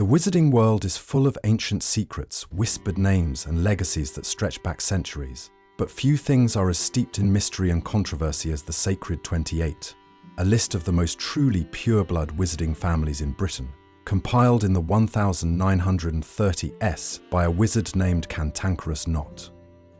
wizarding world is full of ancient secrets, whispered names, and legacies that stretch back centuries. But few things are as steeped in mystery and controversy as the Sacred 28, a list of the most truly pure-blood wizarding families in Britain, compiled in the 1930s by a wizard named Cantankerous Knott.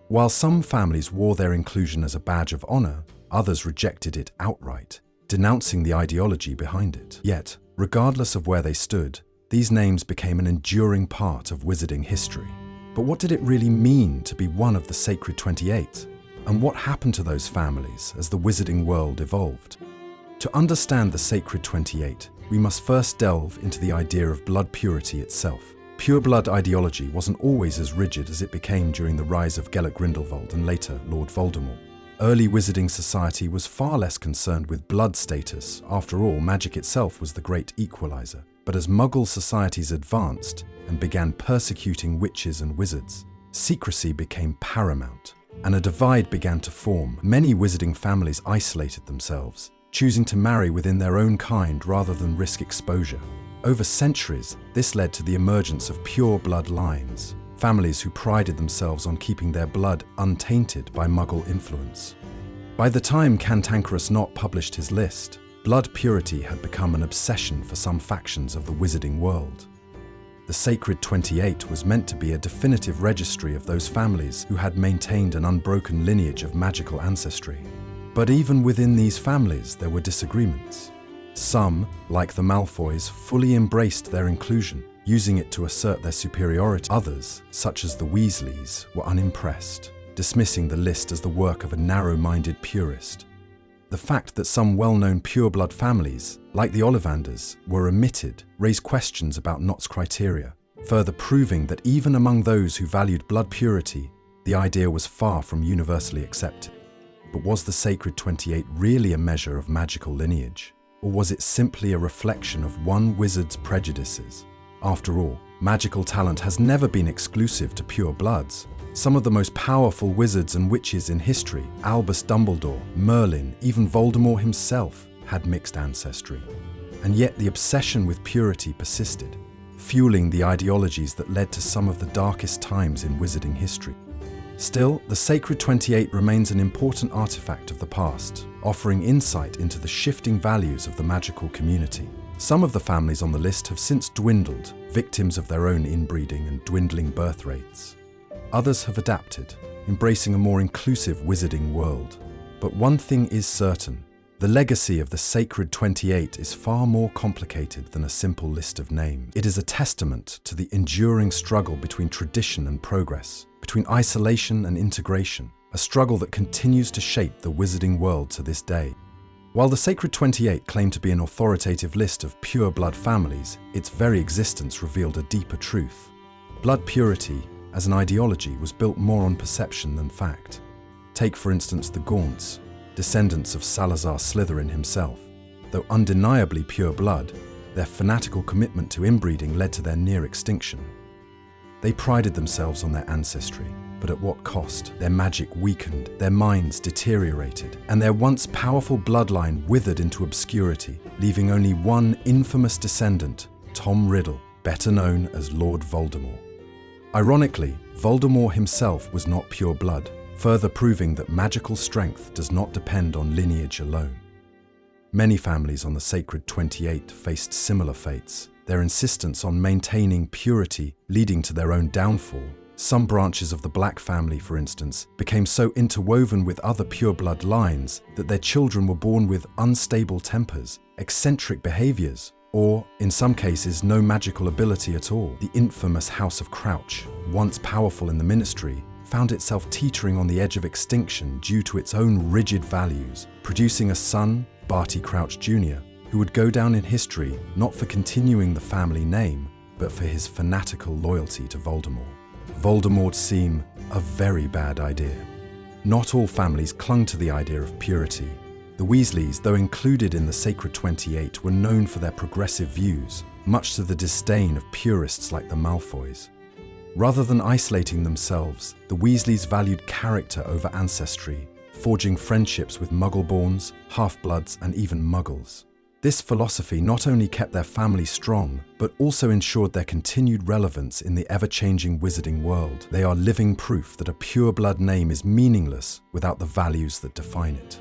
While some families wore their inclusion as a badge of honor, others rejected it outright, denouncing the ideology behind it. Yet, regardless of where they stood, these names became an enduring part of wizarding history. But what did it really mean to be one of the Sacred 28? And what happened to those families as the wizarding world evolved? To understand the Sacred 28, we must first delve into the idea of blood purity itself. Pure blood ideology wasn't always as rigid as it became during the rise of Gellert Grindelwald and later Lord Voldemort. Early wizarding society was far less concerned with blood status. After all, magic itself was the great equalizer. But as Muggle societies advanced and began persecuting witches and wizards, secrecy became paramount, and a divide began to form. Many wizarding families isolated themselves, choosing to marry within their own kind rather than risk exposure. Over centuries, this led to the emergence of pure blood lines, families who prided themselves on keeping their blood untainted by Muggle influence. By the time Cantankerous Knott published his list, blood purity had become an obsession for some factions of the wizarding world. The Sacred 28 was meant to be a definitive registry of those families who had maintained an unbroken lineage of magical ancestry. But even within these families, there were disagreements. Some, like the Malfoys, fully embraced their inclusion, using it to assert their superiority. Others, such as the Weasleys, were unimpressed, dismissing the list as the work of a narrow-minded purist. The fact that some well-known pure-blood families, like the Ollivanders, were omitted raised questions about Knott's criteria, further proving that even among those who valued blood purity, the idea was far from universally accepted. But was the Sacred 28 really a measure of magical lineage? Or was it simply a reflection of one wizard's prejudices? After all, magical talent has never been exclusive to pure bloods. Some of the most powerful wizards and witches in history, Albus Dumbledore, Merlin, even Voldemort himself, had mixed ancestry. And yet the obsession with purity persisted, fueling the ideologies that led to some of the darkest times in wizarding history. Still, the Sacred 28 remains an important artifact of the past, offering insight into the shifting values of the magical community. Some of the families on the list have since dwindled, victims of their own inbreeding and dwindling birth rates. Others have adapted, embracing a more inclusive wizarding world. But one thing is certain: the legacy of the Sacred 28 is far more complicated than a simple list of names. It is a testament to the enduring struggle between tradition and progress, between isolation and integration, a struggle that continues to shape the wizarding world to this day. While the Sacred 28 claimed to be an authoritative list of pure blood families, its very existence revealed a deeper truth. Blood purity, as an ideology, was built more on perception than fact. Take, for instance, the Gaunts, descendants of Salazar Slytherin himself. Though undeniably pure blood, their fanatical commitment to inbreeding led to their near extinction. They prided themselves on their ancestry, but at what cost? Their magic weakened, their minds deteriorated, and their once powerful bloodline withered into obscurity, leaving only one infamous descendant, Tom Riddle, better known as Lord Voldemort. Ironically, Voldemort himself was not pure blood, further proving that magical strength does not depend on lineage alone. Many families on the Sacred 28 faced similar fates, their insistence on maintaining purity leading to their own downfall. Some branches of the Black family, for instance, became so interwoven with other pure blood lines that their children were born with unstable tempers, eccentric behaviors, or, in some cases, no magical ability at all. The infamous House of Crouch, once powerful in the Ministry, found itself teetering on the edge of extinction due to its own rigid values, producing a son, Barty Crouch Jr., who would go down in history not for continuing the family name, but for his fanatical loyalty to Voldemort. Voldemort seemed a very bad idea. Not all families clung to the idea of purity. The Weasleys, though included in the Sacred 28, were known for their progressive views, much to the disdain of purists like the Malfoys. Rather than isolating themselves, the Weasleys valued character over ancestry, forging friendships with Muggleborns, half-bloods, and even Muggles. This philosophy not only kept their family strong, but also ensured their continued relevance in the ever-changing wizarding world. They are living proof that a pure-blood name is meaningless without the values that define it.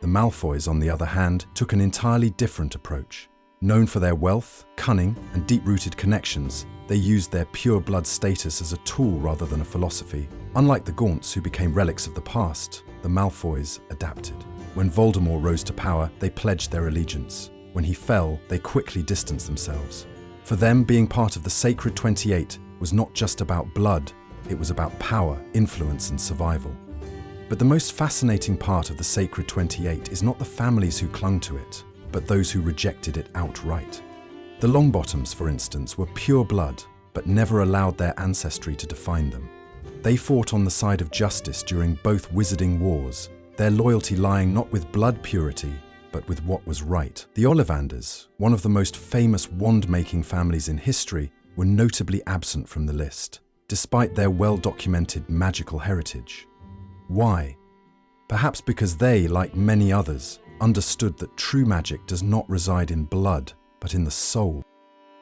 The Malfoys, on the other hand, took an entirely different approach. Known for their wealth, cunning, and deep-rooted connections, they used their pure-blood status as a tool rather than a philosophy. Unlike the Gaunts, who became relics of the past, the Malfoys adapted. When Voldemort rose to power, they pledged their allegiance. When he fell, they quickly distanced themselves. For them, being part of the Sacred 28 was not just about blood, it was about power, influence, and survival. But the most fascinating part of the Sacred 28 is not the families who clung to it, but those who rejected it outright. The Longbottoms, for instance, were pure blood, but never allowed their ancestry to define them. They fought on the side of justice during both wizarding wars, their loyalty lying not with blood purity, but with what was right. The Ollivanders, one of the most famous wand-making families in history, were notably absent from the list, despite their well-documented magical heritage. Why? Perhaps because they, like many others, understood that true magic does not reside in blood, but in the soul.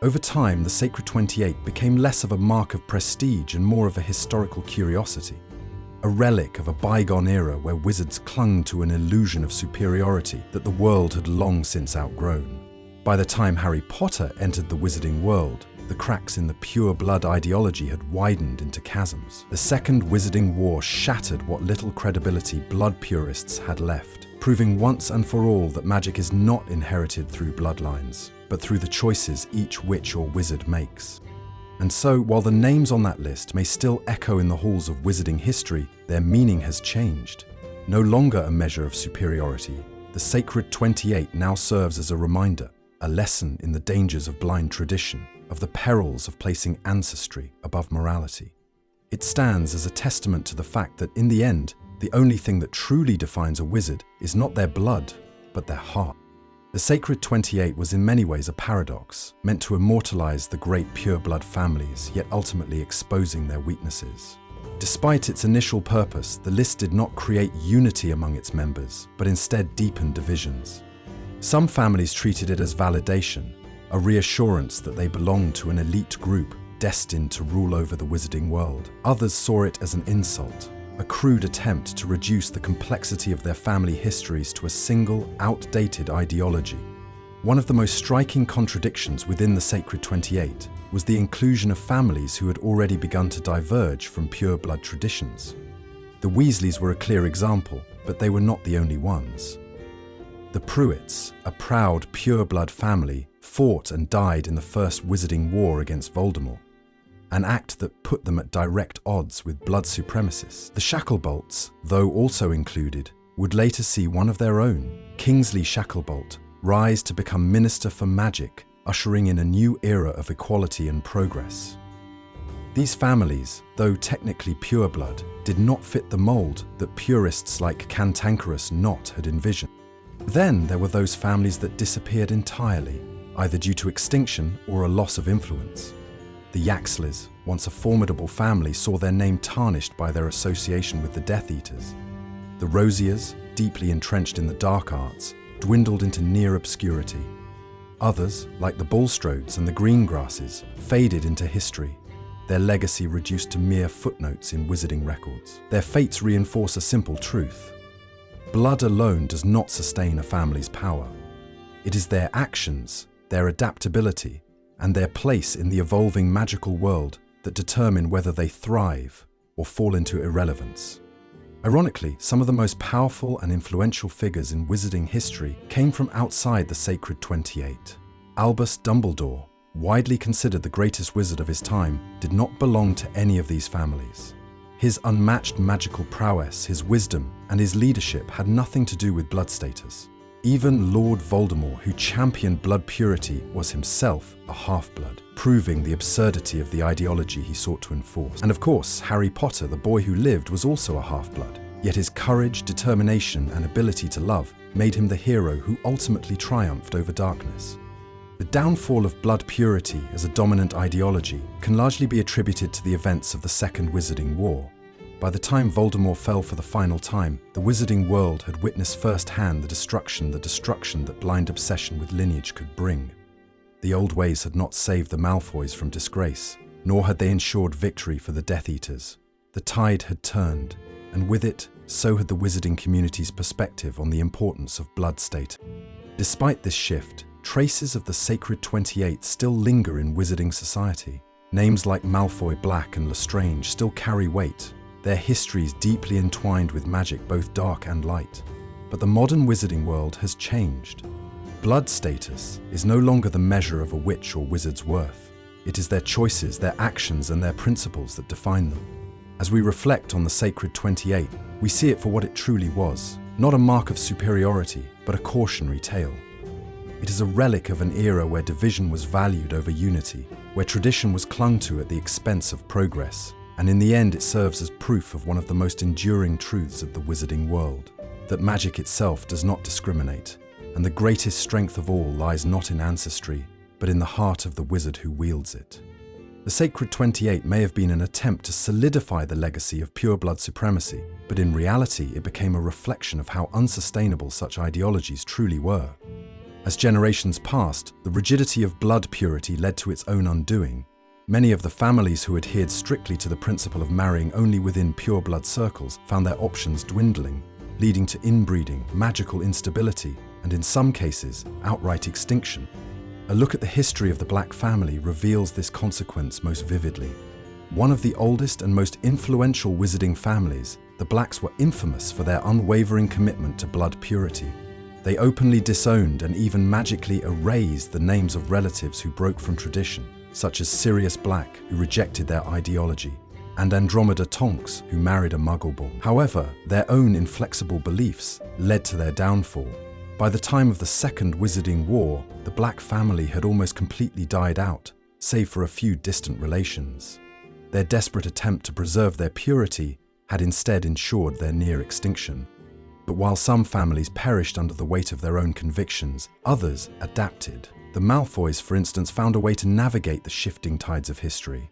Over time, the Sacred 28 became less of a mark of prestige and more of a historical curiosity, a relic of a bygone era where wizards clung to an illusion of superiority that the world had long since outgrown. By the time Harry Potter entered the wizarding world, the cracks in the pure blood ideology had widened into chasms. The Second Wizarding War shattered what little credibility blood purists had left, proving once and for all that magic is not inherited through bloodlines, but through the choices each witch or wizard makes. And so, while the names on that list may still echo in the halls of wizarding history, their meaning has changed. No longer a measure of superiority, the Sacred 28 now serves as a reminder, a lesson in the dangers of blind tradition, of the perils of placing ancestry above morality. It stands as a testament to the fact that in the end, the only thing that truly defines a wizard is not their blood, but their heart. The Sacred 28 was in many ways a paradox, meant to immortalize the great pure-blood families, yet ultimately exposing their weaknesses. Despite its initial purpose, the list did not create unity among its members, but instead deepened divisions. Some families treated it as validation, a reassurance that they belonged to an elite group destined to rule over the wizarding world. Others saw it as an insult, a crude attempt to reduce the complexity of their family histories to a single, outdated ideology. One of the most striking contradictions within the Sacred 28 was the inclusion of families who had already begun to diverge from pure-blood traditions. The Weasleys were a clear example, but they were not the only ones. The Prewetts, a proud, pure-blood family, fought and died in the First Wizarding War against Voldemort, an act that put them at direct odds with blood supremacists. The Shacklebolts, though also included, would later see one of their own, Kingsley Shacklebolt, rise to become Minister for Magic, ushering in a new era of equality and progress. These families, though technically pure-blood, did not fit the mold that purists like Cantankerous Knot had envisioned. Then there were those families that disappeared entirely, either due to extinction or a loss of influence. The Yaxleys, once a formidable family, saw their name tarnished by their association with the Death Eaters. The Rosiers, deeply entrenched in the dark arts, dwindled into near obscurity. Others, like the Bulstrodes and the Greengrasses, faded into history, their legacy reduced to mere footnotes in wizarding records. Their fates reinforce a simple truth. Blood alone does not sustain a family's power. It is their actions, their adaptability, and their place in the evolving magical world that determine whether they thrive or fall into irrelevance. Ironically, some of the most powerful and influential figures in wizarding history came from outside the Sacred 28. Albus Dumbledore, widely considered the greatest wizard of his time, did not belong to any of these families. His unmatched magical prowess, his wisdom, and his leadership had nothing to do with blood status. Even Lord Voldemort, who championed blood purity, was himself a half-blood, proving the absurdity of the ideology he sought to enforce. And of course, Harry Potter, the boy who lived, was also a half-blood. Yet his courage, determination, and ability to love made him the hero who ultimately triumphed over darkness. The downfall of blood purity as a dominant ideology can largely be attributed to the events of the Second Wizarding War. By the time Voldemort fell for the final time, the wizarding world had witnessed firsthand the destruction that blind obsession with lineage could bring. The old ways had not saved the Malfoys from disgrace, nor had they ensured victory for the Death Eaters. The tide had turned, and with it, so had the wizarding community's perspective on the importance of blood state. Despite this shift, traces of the Sacred 28 still linger in wizarding society. Names like Malfoy Black and Lestrange still carry weight, their histories deeply entwined with magic both dark and light. But the modern wizarding world has changed. Blood status is no longer the measure of a witch or wizard's worth. It is their choices, their actions, and their principles that define them. As we reflect on the Sacred 28, we see it for what it truly was, not a mark of superiority, but a cautionary tale. It is a relic of an era where division was valued over unity, where tradition was clung to at the expense of progress, and in the end it serves as proof of one of the most enduring truths of the wizarding world, that magic itself does not discriminate, and the greatest strength of all lies not in ancestry, but in the heart of the wizard who wields it. The Sacred 28 may have been an attempt to solidify the legacy of pureblood supremacy, but in reality it became a reflection of how unsustainable such ideologies truly were. As generations passed, the rigidity of blood purity led to its own undoing. Many of the families who adhered strictly to the principle of marrying only within pureblood circles found their options dwindling, leading to inbreeding, magical instability, and in some cases, outright extinction. A look at the history of the Black family reveals this consequence most vividly. One of the oldest and most influential wizarding families, the Blacks were infamous for their unwavering commitment to blood purity. They openly disowned and even magically erased the names of relatives who broke from tradition, such as Sirius Black, who rejected their ideology, and Andromeda Tonks, who married a Muggle-born. However, their own inflexible beliefs led to their downfall. By the time of the Second Wizarding War, the Black family had almost completely died out, save for a few distant relations. Their desperate attempt to preserve their purity had instead ensured their near extinction. But while some families perished under the weight of their own convictions, others adapted. The Malfoys, for instance, found a way to navigate the shifting tides of history.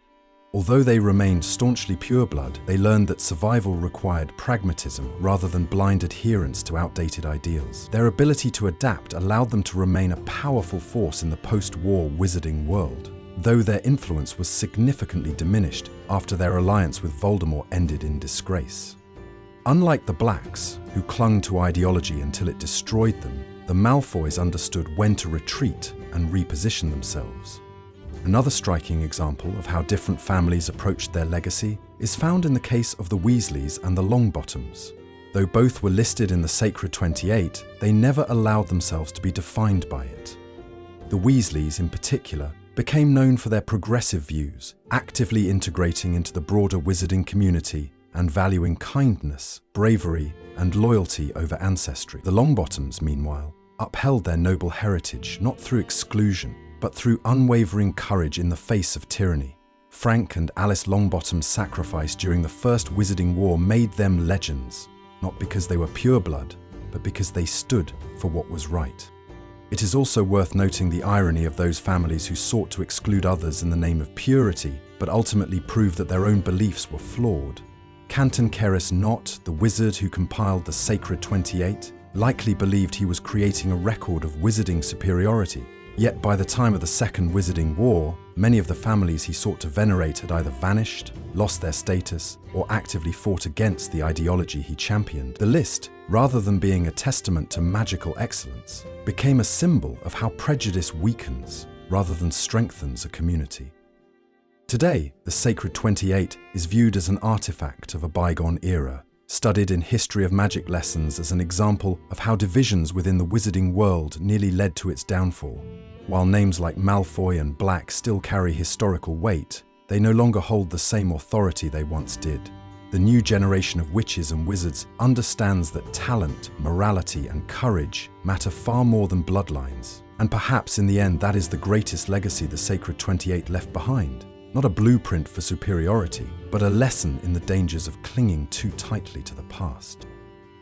Although they remained staunchly pureblood, they learned that survival required pragmatism rather than blind adherence to outdated ideals. Their ability to adapt allowed them to remain a powerful force in the post-war wizarding world, though their influence was significantly diminished after their alliance with Voldemort ended in disgrace. Unlike the Blacks, who clung to ideology until it destroyed them, the Malfoys understood when to retreat and reposition themselves. Another striking example of how different families approached their legacy is found in the case of the Weasleys and the Longbottoms. Though both were listed in the Sacred 28, they never allowed themselves to be defined by it. The Weasleys, in particular, became known for their progressive views, actively integrating into the broader wizarding community and valuing kindness, bravery, and loyalty over ancestry. The Longbottoms, meanwhile, upheld their noble heritage not through exclusion, but through unwavering courage in the face of tyranny. Frank and Alice Longbottom's sacrifice during the First Wizarding War made them legends, not because they were pureblood, but because they stood for what was right. It is also worth noting the irony of those families who sought to exclude others in the name of purity, but ultimately proved that their own beliefs were flawed. Canton Kerris Nott, the wizard who compiled the Sacred 28, likely believed he was creating a record of wizarding superiority. Yet by the time of the Second Wizarding War, many of the families he sought to venerate had either vanished, lost their status, or actively fought against the ideology he championed. The list, rather than being a testament to magical excellence, became a symbol of how prejudice weakens rather than strengthens a community. Today, the Sacred 28 is viewed as an artifact of a bygone era, studied in history of magic lessons as an example of how divisions within the wizarding world nearly led to its downfall. While names like Malfoy and Black still carry historical weight, they no longer hold the same authority they once did. The new generation of witches and wizards understands that talent, morality, and courage matter far more than bloodlines. And perhaps in the end that is the greatest legacy the Sacred 28 left behind. Not a blueprint for superiority, but a lesson in the dangers of clinging too tightly to the past.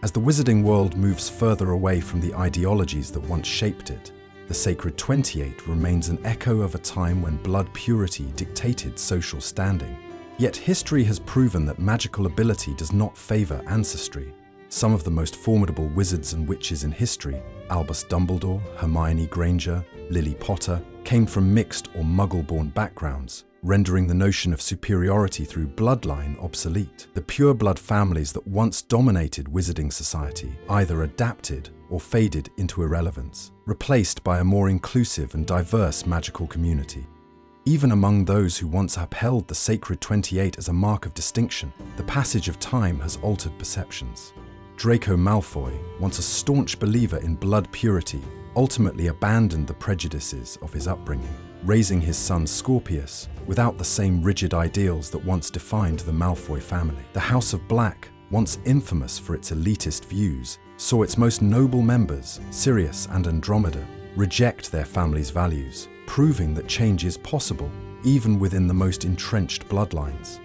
As the wizarding world moves further away from the ideologies that once shaped it, the Sacred 28 remains an echo of a time when blood purity dictated social standing. Yet history has proven that magical ability does not favor ancestry. Some of the most formidable wizards and witches in history, Albus Dumbledore, Hermione Granger, Lily Potter, came from mixed or muggle-born backgrounds, rendering the notion of superiority through bloodline obsolete. The pure-blood families that once dominated wizarding society either adapted or faded into irrelevance, replaced by a more inclusive and diverse magical community. Even among those who once upheld the Sacred 28 as a mark of distinction, the passage of time has altered perceptions. Draco Malfoy, once a staunch believer in blood purity, ultimately abandoned the prejudices of his upbringing, raising his son Scorpius without the same rigid ideals that once defined the Malfoy family. The House of Black, once infamous for its elitist views, saw its most noble members, Sirius and Andromeda, reject their family's values, proving that change is possible even within the most entrenched bloodlines.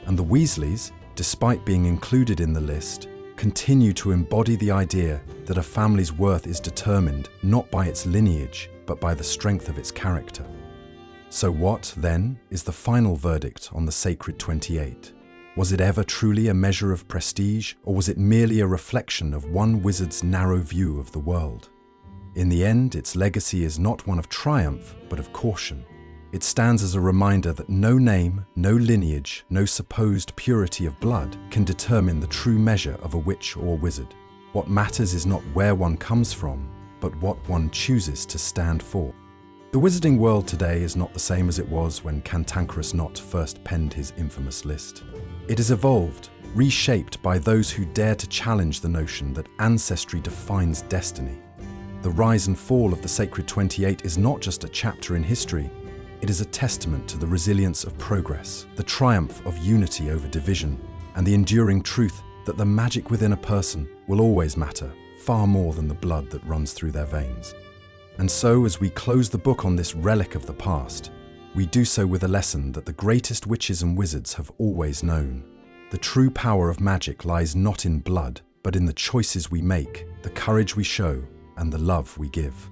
And the Weasleys, despite being included in the list, continue to embody the idea that a family's worth is determined not by its lineage, but by the strength of its character. So what, then, is the final verdict on the Sacred 28? Was it ever truly a measure of prestige, or was it merely a reflection of one wizard's narrow view of the world? In the end, its legacy is not one of triumph, but of caution. It stands as a reminder that no name, no lineage, no supposed purity of blood can determine the true measure of a witch or wizard. What matters is not where one comes from, but what one chooses to stand for. The wizarding world today is not the same as it was when Cantankerous Knot first penned his infamous list. It has evolved, reshaped by those who dare to challenge the notion that ancestry defines destiny. The rise and fall of the Sacred 28 is not just a chapter in history, it is a testament to the resilience of progress, the triumph of unity over division, and the enduring truth that the magic within a person will always matter, far more than the blood that runs through their veins. And so, as we close the book on this relic of the past, we do so with a lesson that the greatest witches and wizards have always known. The true power of magic lies not in blood, but in the choices we make, the courage we show, and the love we give.